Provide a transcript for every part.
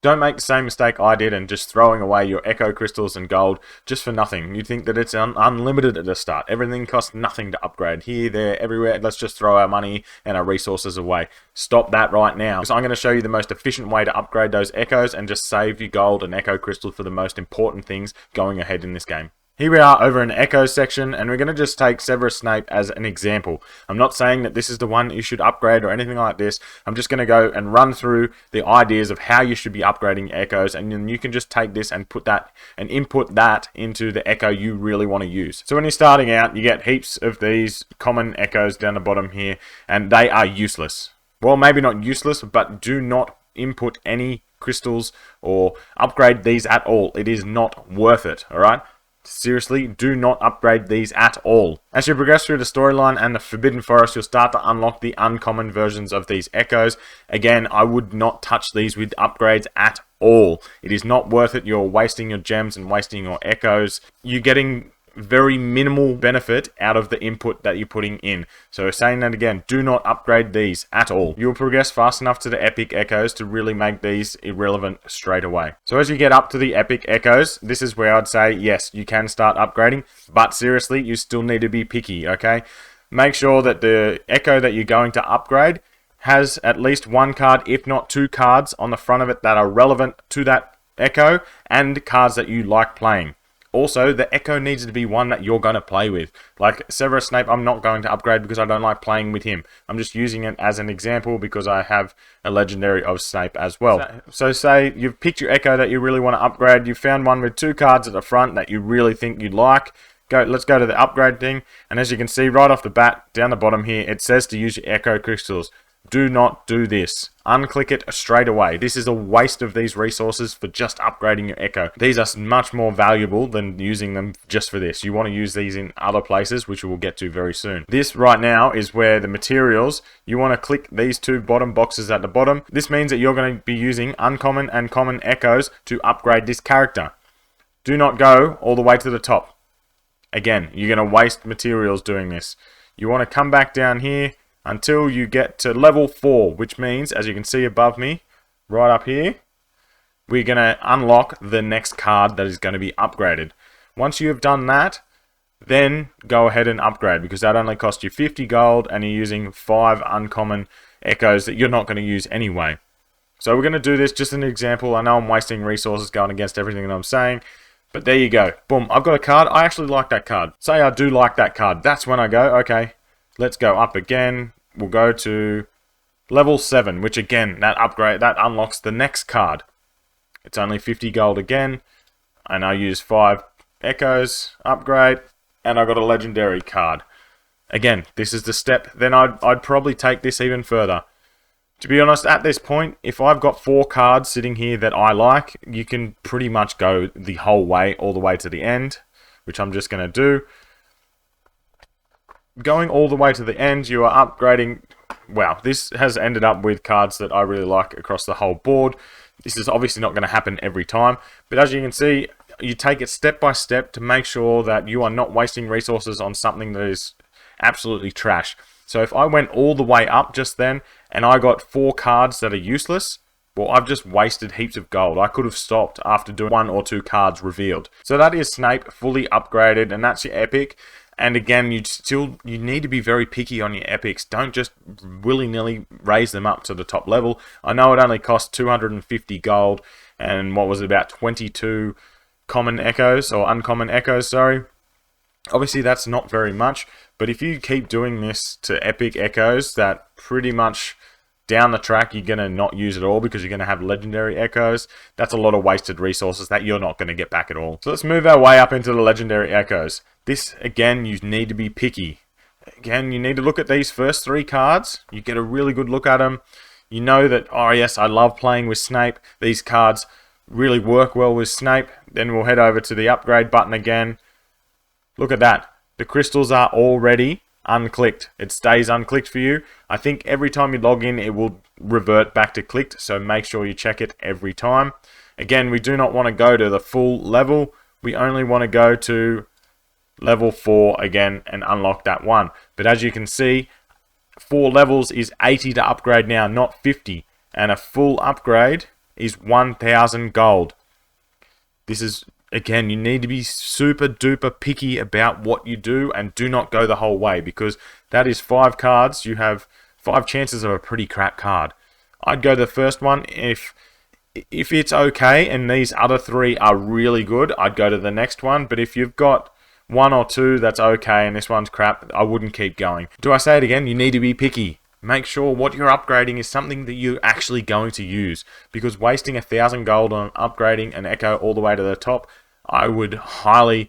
Don't make the same mistake I did and just throwing away your echo crystals and gold just for nothing. You think that it's unlimited at the start. Everything costs nothing to upgrade. Here, there, everywhere. Let's just throw our money and our resources away. Stop that right now. So I'm going to show you the most efficient way to upgrade those echoes and just save your gold and echo crystals for the most important things going ahead in this game. Here we are over in the Echo section, and we're going to just take Severus Snape as an example. I'm not saying that this is the one you should upgrade or anything like this. I'm just going to go and run through the ideas of how you should be upgrading echoes, and then you can just take this and put that and input that into the echo you really want to use. So when you're starting out, you get heaps of these common echoes down the bottom here, and they are useless. Well, maybe not useless, but do not input any crystals or upgrade these at all. It is not worth it, alright? Seriously, do not upgrade these at all. As you progress through the storyline and the Forbidden Forest, you'll start to unlock the uncommon versions of these echoes. Again, I would not touch these with upgrades at all. It is not worth it. You're wasting your gems and wasting your echoes. You're getting very minimal benefit out of the input that you're putting in. So saying that again, do not upgrade these at all. You'll progress fast enough to the epic echoes to really make these irrelevant straight away. So as you get up to the epic echoes, this is where I'd say yes, you can start upgrading, but seriously, you still need to be picky, okay? Make sure that the echo that you're going to upgrade has at least one card, if not two cards on the front of it that are relevant to that echo and cards that you like playing. Also, the echo needs to be one that you're going to play with. Like Severus Snape, I'm not going to upgrade because I don't like playing with him. I'm just using it as an example because I have a legendary of Snape as well. So say you've picked your echo that you really want to upgrade. You've found one with two cards at the front that you really think you'd like. Let's go to the upgrade thing. And as you can see right off the bat, down the bottom here, it says to use your echo crystals. Do not do this. Unclick it straight away. This is a waste of these resources for just upgrading your echo. These are much more valuable than using them just for this. You want to use these in other places, which we'll get to very soon. This right now is where the materials, you want to click these two bottom boxes at the bottom. This means that you're going to be using uncommon and common echoes to upgrade this character. Do not go all the way to the top. Again, you're going to waste materials doing this. You want to come back down here until you get to level 4, which means, as you can see above me, right up here, we're going to unlock the next card that is going to be upgraded. Once you have done that, then go ahead and upgrade, because that only costs you 50 gold, and you're using 5 uncommon echoes that you're not going to use anyway. So we're going to do this just an example. I know I'm wasting resources going against everything that I'm saying, but there you go. Boom, I've got a card. I actually like that card. Say I do like that card. That's when I go, okay, let's go up again. We'll go to level 7, which again, that upgrade, that unlocks the next card. It's only 50 gold again, and I use 5 echoes, upgrade, and I got a legendary card. Again, this is the step. Then I'd probably take this even further. To be honest, at this point, if I've got 4 cards sitting here that I like, you can pretty much go the whole way, all the way to the end, which I'm just going to do. Going all the way to the end, you are upgrading. Wow, this has ended up with cards that I really like across the whole board. This is obviously not going to happen every time, but as you can see, you take it step by step to make sure that you are not wasting resources on something that is absolutely trash. So if I went all the way up just then, and I got 4 cards that are useless, well, I've just wasted heaps of gold. I could have stopped after doing 1 or 2 cards revealed. So that is Snape fully upgraded, and that's your epic. And again, you need to be very picky on your epics. Don't just willy-nilly raise them up to the top level. I know it only costs 250 gold, and what was it, about 22 common echoes, or uncommon echoes, sorry. Obviously, that's not very much, but if you keep doing this to epic echoes, that pretty much down the track, you're going to not use it all because you're going to have legendary echoes. That's a lot of wasted resources that you're not going to get back at all. So let's move our way up into the legendary echoes. This, again, you need to be picky. Again, you need to look at these first 3 cards. You get a really good look at them. You know that, oh yes, I love playing with Snape. These cards really work well with Snape. Then we'll head over to the upgrade button again. Look at that. The crystals are already unclicked. It stays unclicked for you. I think every time you log in, it will revert back to clicked, so make sure you check it every time. Again, we do not want to go to the full level. We only want to go to level 4 again and unlock that one. But as you can see, 4 levels is 80 to upgrade now, not 50. And a full upgrade is 1,000 gold. This is, again, you need to be super duper picky about what you do and do not go the whole way, because that is 5 cards. You have 5 chances of a pretty crap card. I'd go the first one. If it's okay and these other 3 are really good, I'd go to the next one. But if you've got 1 or 2 that's okay and this one's crap, I wouldn't keep going. Do I say it again? You need to be picky. Make sure what you're upgrading is something that you're actually going to use, because wasting 1,000 gold on upgrading an Echo all the way to the top, I would highly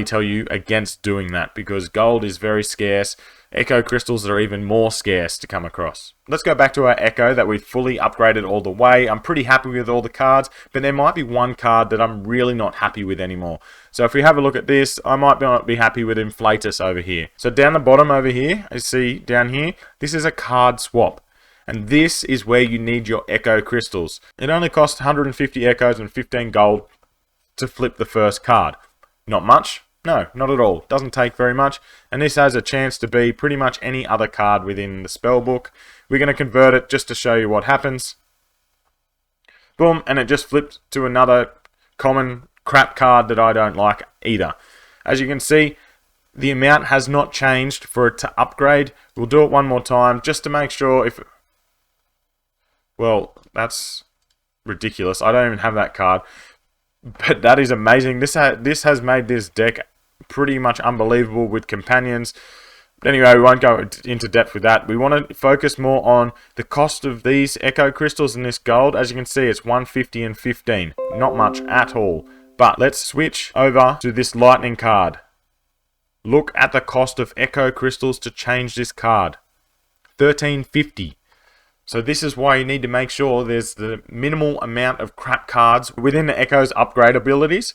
tell you against doing that, because gold is very scarce. Echo crystals are even more scarce to come across. Let's go back to our Echo that we've fully upgraded all the way. I'm pretty happy with all the cards, but there might be one card that I'm really not happy with anymore. So if we have a look at this, I might not be happy with Inflatus over here. So down the bottom over here, you see down here, this is a card swap. And this is where you need your Echo crystals. It only costs 150 Echoes and 15 gold to flip the first card. Not much. No, not at all. Doesn't take very much. And this has a chance to be pretty much any other card within the spell book. We're going to convert it just to show you what happens. Boom, and it just flipped to another common crap card that I don't like either. As you can see, the amount has not changed for it to upgrade. We'll do it one more time just to make sure if... Well, that's ridiculous. I don't even have that card. But that is amazing. This has made this deck pretty much unbelievable with companions. But anyway, we won't go into depth with that. We want to focus more on the cost of these Echo crystals and this gold. As you can see, it's 150 and 15. Not much at all. But let's switch over to this lightning card. Look at the cost of Echo crystals to change this card. 1350. So this is why you need to make sure there's the minimal amount of crap cards within the Echo's upgrade abilities,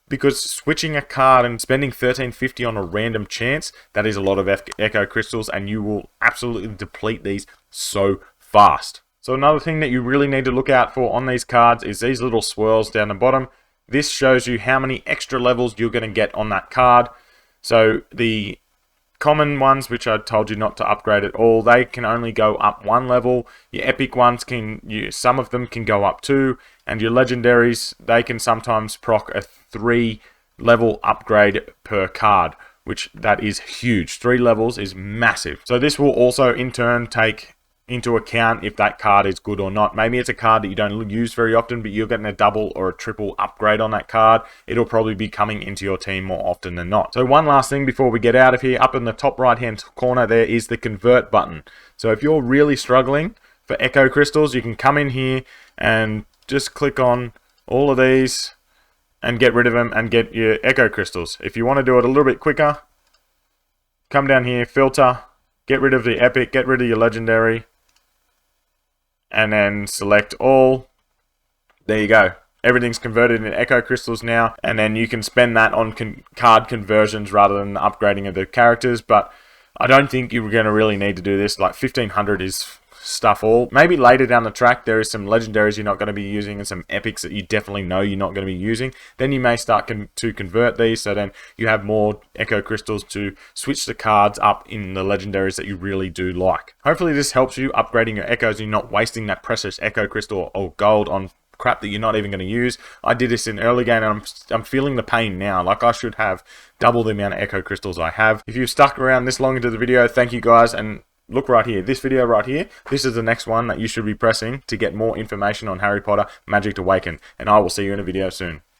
because switching a card and spending 1350 on a random chance, that is a lot of Echo crystals, and you will absolutely deplete these so fast. So another thing that you really need to look out for on these cards is these little swirls down the bottom. This shows you how many extra levels you're going to get on that card. So the common ones, which I told you not to upgrade at all, they can only go up 1 level. Your epic ones some of them can go up 2, and your legendaries, they can sometimes proc a 3 level upgrade per card, which that is huge. 3 levels is massive. So this will also in turn take into account if that card is good or not. Maybe it's a card that you don't use very often, but you're getting a double or a triple upgrade on that card. It'll probably be coming into your team more often than not. So one last thing before we get out of here, up in the top right hand corner there is the convert button. So if you're really struggling for Echo crystals, you can come in here and just click on all of these and get rid of them and get your Echo crystals. If you want to do it a little bit quicker, come down here, filter, get rid of the epic, get rid of your legendary, and then select all. There you go. Everything's converted into Echo crystals now, and then you can spend that on card conversions rather than upgrading of the characters. But I don't think you're going to really need to do this. Like 1500 is stuff all. Maybe later down the track there is some legendaries you're not going to be using and some epics that you definitely know you're not going to be using. Then you may start to convert these, so then you have more Echo crystals to switch the cards up in the legendaries that you really do like. Hopefully this helps you upgrading your Echoes and you're not wasting that precious Echo crystal or gold on crap that you're not even going to use. I did this in early game and I'm feeling the pain now. Like, I should have double the amount of Echo crystals I have. If you've stuck around this long into the video, thank you guys, and look right here, this video right here, this is the next one that you should be pressing to get more information on Harry Potter Magic Awakened, and I will see you in a video soon.